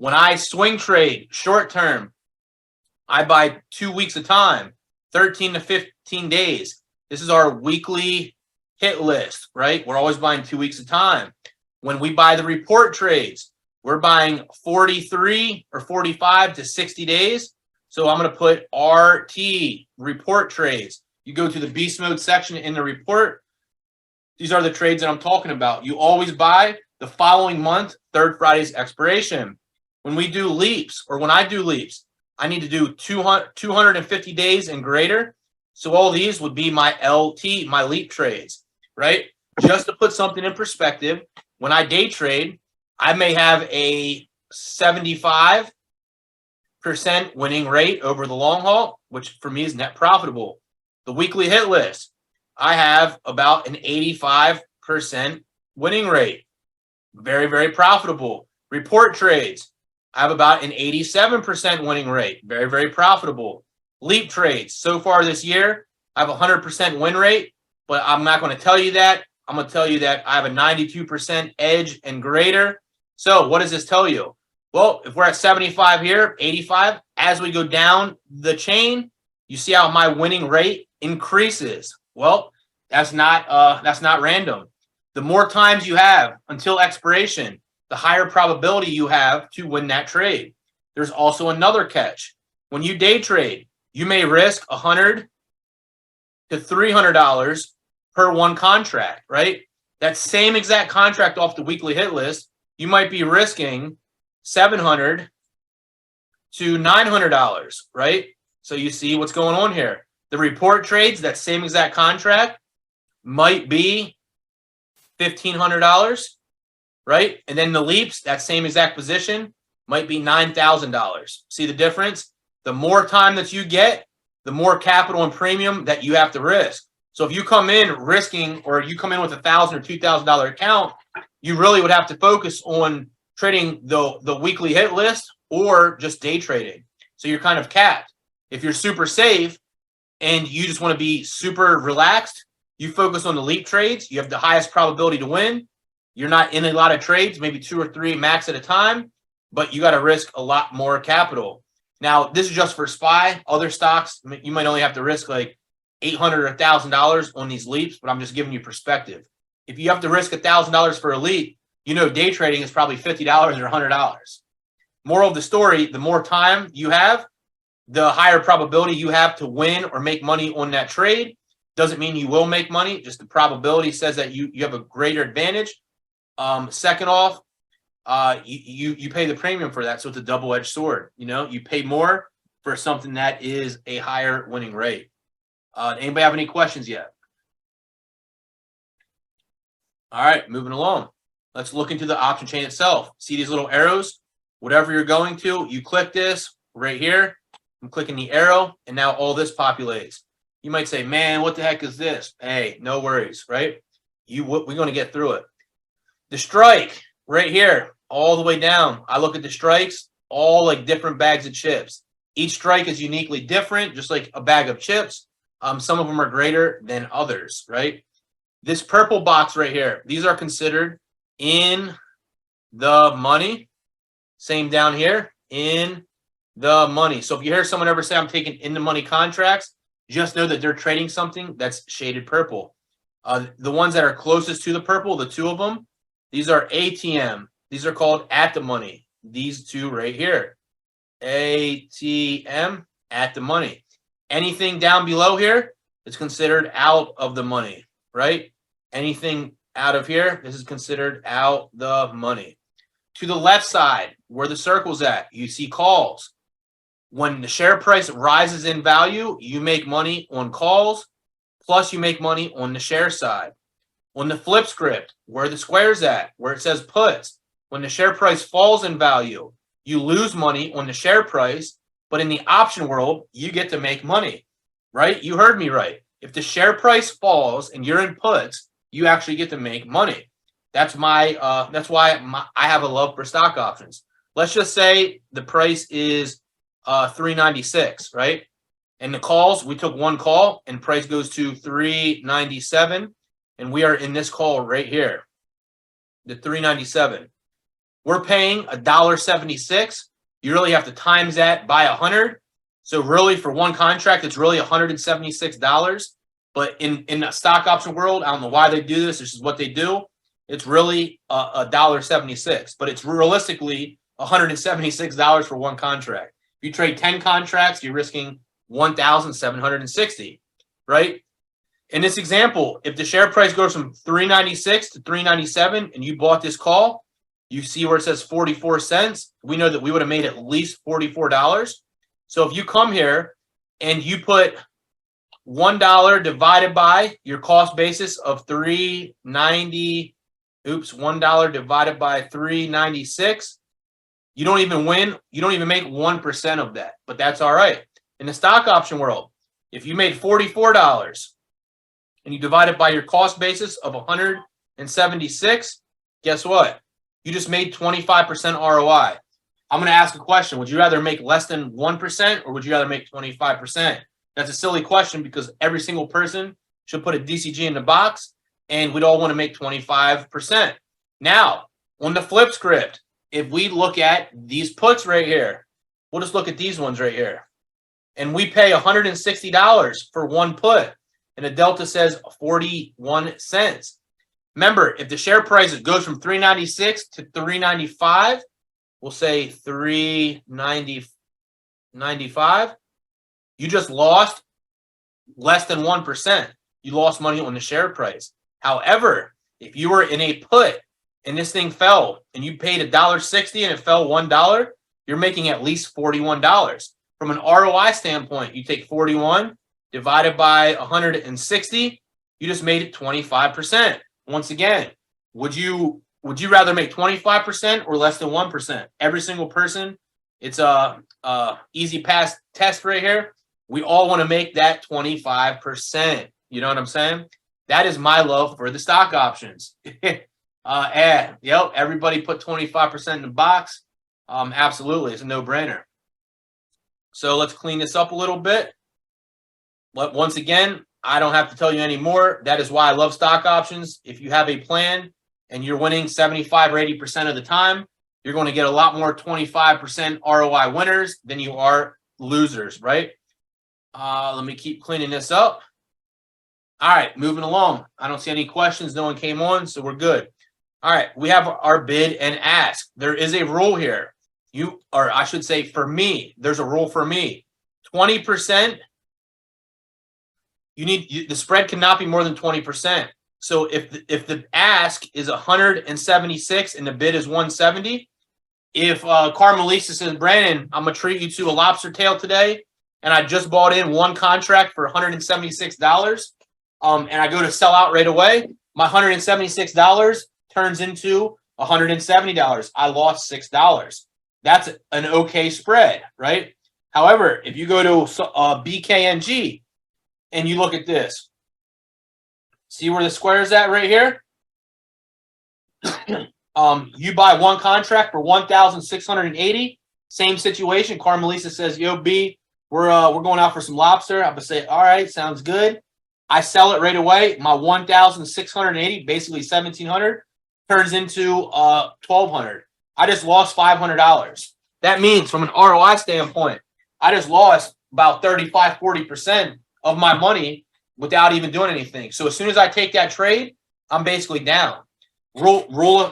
When I swing trade short term, I buy 2 weeks of time, 13 to 15 days. This is our weekly hit list, right? We're always buying 2 weeks of time. When we buy the report trades, we're buying 43 or 45 to 60 days. So I'm going to put RT, report trades. You go to the Beast Mode section in the report. These are the trades that I'm talking about. You always buy the following month, third Friday's expiration. When we do leaps, or when I do leaps, I need to do 250 days and greater. So all these would be my LT, my leap trades, right? Just to put something in perspective, when I day trade, I may have a 75% winning rate over the long haul, which for me is net profitable. The weekly hit list, I have about an 85% winning rate. Very, very profitable. Report trades, I have about an 87% winning rate. Very, very profitable. Leap trades, so far this year, I have a 100% win rate, but I'm not going to tell you that. I'm going to tell you that I have a 92% edge and greater. So what does this tell you? Well, if we're at 75 here, 85, as we go down the chain, you see how my winning rate increases. Well, that's not random. The more times you have until expiration, the higher probability you have to win that trade. There's also another catch. When you day trade, you may risk $100 to $300 per one contract, right? That same exact contract off the weekly hit list, you might be risking $700 to $900, right? So you see what's going on here. The report trades, that same exact contract might be $1,500, right? And then the leaps, that same exact position might be $9,000. See the difference? The more time that you get, the more capital and premium that you have to risk. So if you come in risking, or you come in with $1,000 or $2,000 account, you really would have to focus on trading the weekly hit list or just day trading. So you're kind of capped. If you're super safe and you just want to be super relaxed, you focus on the leap trades. You have the highest probability to win. You're not in a lot of trades, maybe 2 or 3 max at a time, but you got to risk a lot more capital. Now, this is just for SPY. Other stocks, you might only have to risk like $800 or $1,000 on these leaps, but I'm just giving you perspective. If you have to risk $1,000 for a leap, you know day trading is probably $50 or $100. Moral of the story, the more time you have, the higher probability you have to win or make money on that trade. Doesn't mean you will make money, just the probability says that you have a greater advantage. Second off, you pay the premium for that, so it's a double-edged sword. You know, you pay more for something that is a higher winning rate. Anybody have any questions yet? All right, moving along. Let's look into the option chain itself. See these little arrows? Whatever you're going to, you click this right here. I'm clicking the arrow, and now all this populates. You might say, man, what the heck is this? Hey, no worries, right? We're going to get through it. The strike right here, all the way down. I look at the strikes, all like different bags of chips. Each strike is uniquely different, just like a bag of chips. Some of them are greater than others, right? This purple box right here, these are considered in the money. Same down here, in the money. So if you hear someone ever say I'm taking in the money contracts, just know that they're trading something that's shaded purple. The ones that are closest to the purple, the 2 of them, these are ATM. These are called at the money. These 2 right here, ATM, at the money. Anything down below here is considered out of the money, right? Anything out of here, this is considered out the money. To the left side, where the circle's at, you see calls. When the share price rises in value, you make money on calls, plus you make money on the share side. On the flip script, where the square's at, where it says puts, when the share price falls in value, you lose money on the share price, but in the option world, you get to make money, right? You heard me right. If the share price falls and you're in puts, you actually get to make money. That's why I have a love for stock options. Let's just say the price is $3.96, right? And the calls, we took one call and price goes to $3.97, and we are in this call right here, the $3.97. We're paying $1.76. You really have to times that by 100. So really for one contract, it's really $176. But in the stock option world, I don't know why they do this. This is what they do. It's really $1.76, but it's realistically $176 for one contract. If you trade 10 contracts, you're risking $1,760, right? In this example, if the share price goes from $3.96 to $3.97 and you bought this call, you see where it says 44 cents. We know that we would have made at least $44. So if you come here and you put $1 divided by your cost basis of $3.90, $1 divided by $3.96, you don't even win. You don't even make 1% of that, but that's all right. In the stock option world, if you made $44 and you divide it by your cost basis of 176, guess what? You just made 25% ROI. I'm going to ask a question. Would you rather make less than 1% or would you rather make 25%? That's a silly question because every single person should put a DCG in the box and we'd all want to make 25%. Now, on the flip script, if we look at these puts right here, we'll just look at these ones right here. And we pay $160 for one put and the delta says 41 cents. Remember, if the share price goes from $3.96 to $3.95, we'll say $3.95. You just lost less than 1%. You lost money on the share price. However, if you were in a put and this thing fell and you paid $1.60 and it fell $1, you're making at least $41. From an ROI standpoint, you take 41 divided by 160, you just made it 25%. Once again, would you rather make 25% or less than 1%? Every single person, it's a easy pass test right here. We all want to make that 25%. You know what I'm saying? That is my love for the stock options. And yep, everybody put 25% in the box. Absolutely, it's a no-brainer. So let's clean this up a little bit. But once again, I don't have to tell you anymore. That is why I love stock options. If you have a plan and you're winning 75 or 80% of the time, you're going to get a lot more 25% ROI winners than you are losers, right? Let me keep cleaning this up. All right, moving along. I don't see any questions. No one came on, so we're good. All right, we have our bid and ask. There is a rule here. Or I should say for me, there's a rule for me. 20%, the spread cannot be more than 20%. So if the ask is 176 and the bid is 170, if Carmelisa says, Brandon, I'm going to treat you to a lobster tail today, and I just bought in one contract for $176, and I go to sell out right away, my $176 turns into $170. I lost $6. That's an okay spread, right? However, if you go to BKNG and you look at this, see where the square is at right here? You buy one contract for $1,680. Same situation. Carmelisa says, "Yo, B, we're going out for some lobster." I'm gonna say, "All right, sounds good." I sell it right away. My $1,680, basically $1,700, turns into $1,200. I just lost $500. That means from an ROI standpoint, I just lost about 35-40% of my money without even doing anything. So as soon as I take that trade, I'm basically down. The rule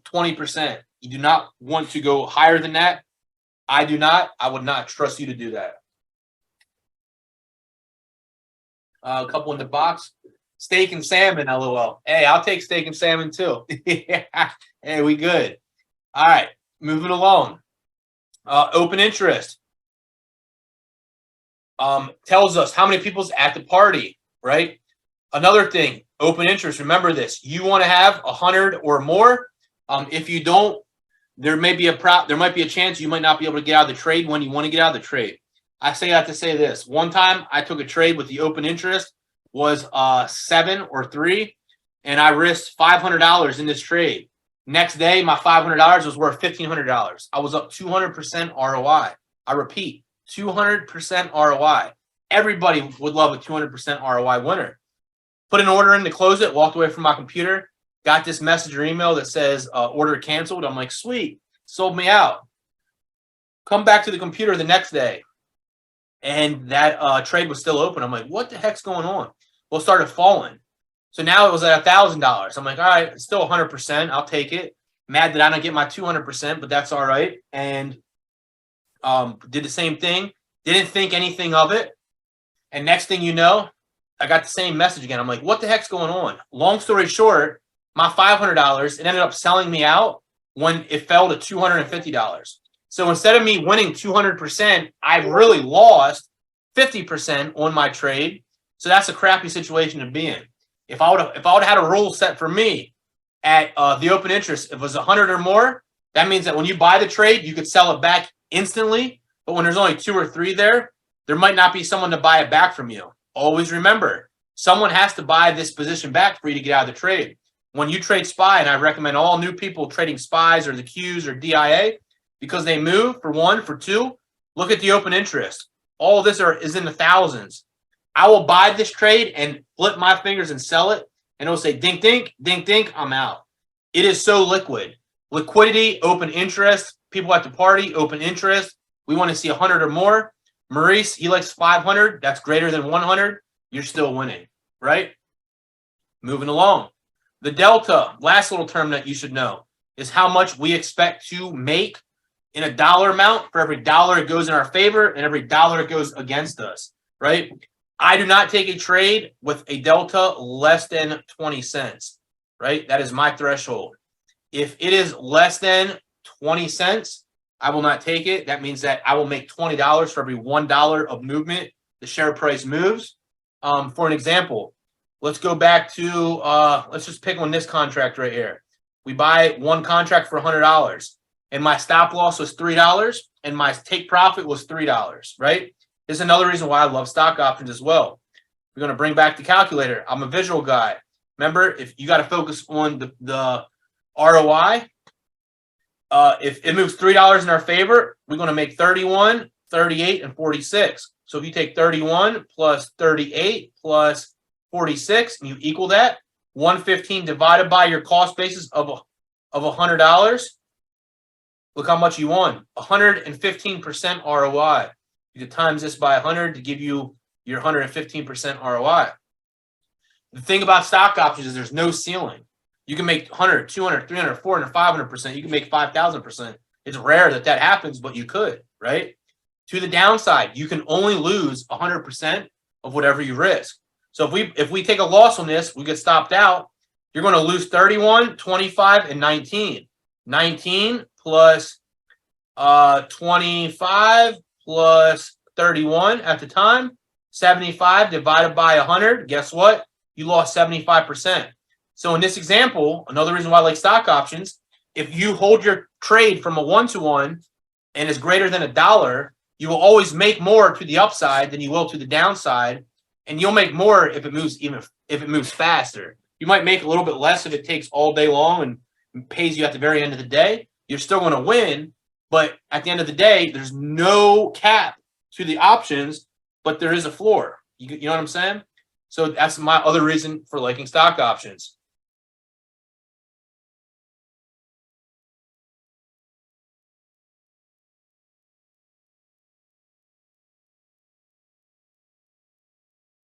20%. You do not want to go higher than that. I do not. I would not trust you to do that. A couple in the box. Steak and salmon, LOL. Hey, I'll take steak and salmon too. Hey, we good. All right, moving along. Open interest tells us how many people's at the party, right? Another thing, open interest. Remember this: you want to have 100 or more. If you don't, there might be a chance you might not be able to get out of the trade when you want to get out of the trade. I say that to say this. One time, I took a trade with the open interest was 7 or 3, and I risked $500 in this trade. Next day, my $500 was worth $1,500. I was up 200% ROI. I repeat, 200% ROI. Everybody would love a 200% ROI winner. Put an order in to close it, walked away from my computer. got this message or email that says order canceled. I'm like, sweet, sold me out. Come back to the computer the next day, and that trade was still open. I'm like, what the heck's going on? Well, it started falling. So now it was at $1,000. I'm like, all right, it's still 100%. I'll take it. Mad that I don't get my 200%, but that's all right. And did the same thing. Didn't think anything of it. And next thing you know, I got the same message again. I'm like, what the heck's going on? Long story short, my $500, it ended up selling me out when it fell to $250. So instead of me winning 200%, I really lost 50% on my trade. So that's a crappy situation to be in. If I would have had a rule set for me at the open interest, if it was 100 or more, that means that when you buy the trade, you could sell it back instantly. But when there's only 2 or 3 there might not be someone to buy it back from you. Always remember, someone has to buy this position back for you to get out of the trade. When you trade SPY, and I recommend all new people trading SPYs or the Qs or DIA, because they move, for one. For two, look at the open interest. All of this is in the thousands. I will buy this trade and flip my fingers and sell it, and it'll say dink, dink, dink, dink, I'm out. It is so liquid. Liquidity, open interest, people at the party, open interest. We want to see 100 or more. Maurice, he likes 500. That's greater than 100. You're still winning, right? Moving along. The delta, last little term that you should know, is how much we expect to make in a dollar amount for every dollar it goes in our favor and every dollar it goes against us, right? I do not take a trade with a delta less than 20 cents, right? That is my threshold. If it is less than 20 cents, I will not take it. That means that I will make $20 for every $1 of movement the share price moves. For an example, let's go back to, let's just pick on this contract right here. We buy one contract for $100, and my stop loss was $3, and my take profit was $3, right? This is another reason why I love stock options as well. We're going to bring back the calculator. I'm a visual guy. Remember, if you got to focus on the ROI, if it moves $3 in our favor, we're going to make 31, 38, and 46. So if you take 31 plus 38 plus 46, and you equal that, 115 divided by your cost basis of $100, look how much you won. 115% ROI. You could times this by 100 to give you your 115% ROI. The thing about stock options is there's no ceiling. You can make 100, 200, 300, 400, 500%. You can make 5,000%. It's rare that happens, but you could, right? To the downside, you can only lose 100% of whatever you risk. So if we take a loss on this, we get stopped out, you're going to lose 31, 25, and 19. 19 plus 25 plus 31 at the time, 75 divided by 100. Guess what? You lost 75%. So in this example, another reason why I like stock options, if you hold your trade from a 1-to-1 and is greater than $1, you will always make more to the upside than you will to the downside, and you'll make more if it moves faster. You might make a little bit less if it takes all day long and pays you at the very end of the day. You're still going to win, but at the end of the day, there's no cap to the options, but there is a floor. You know what I'm saying? So that's my other reason for liking stock options.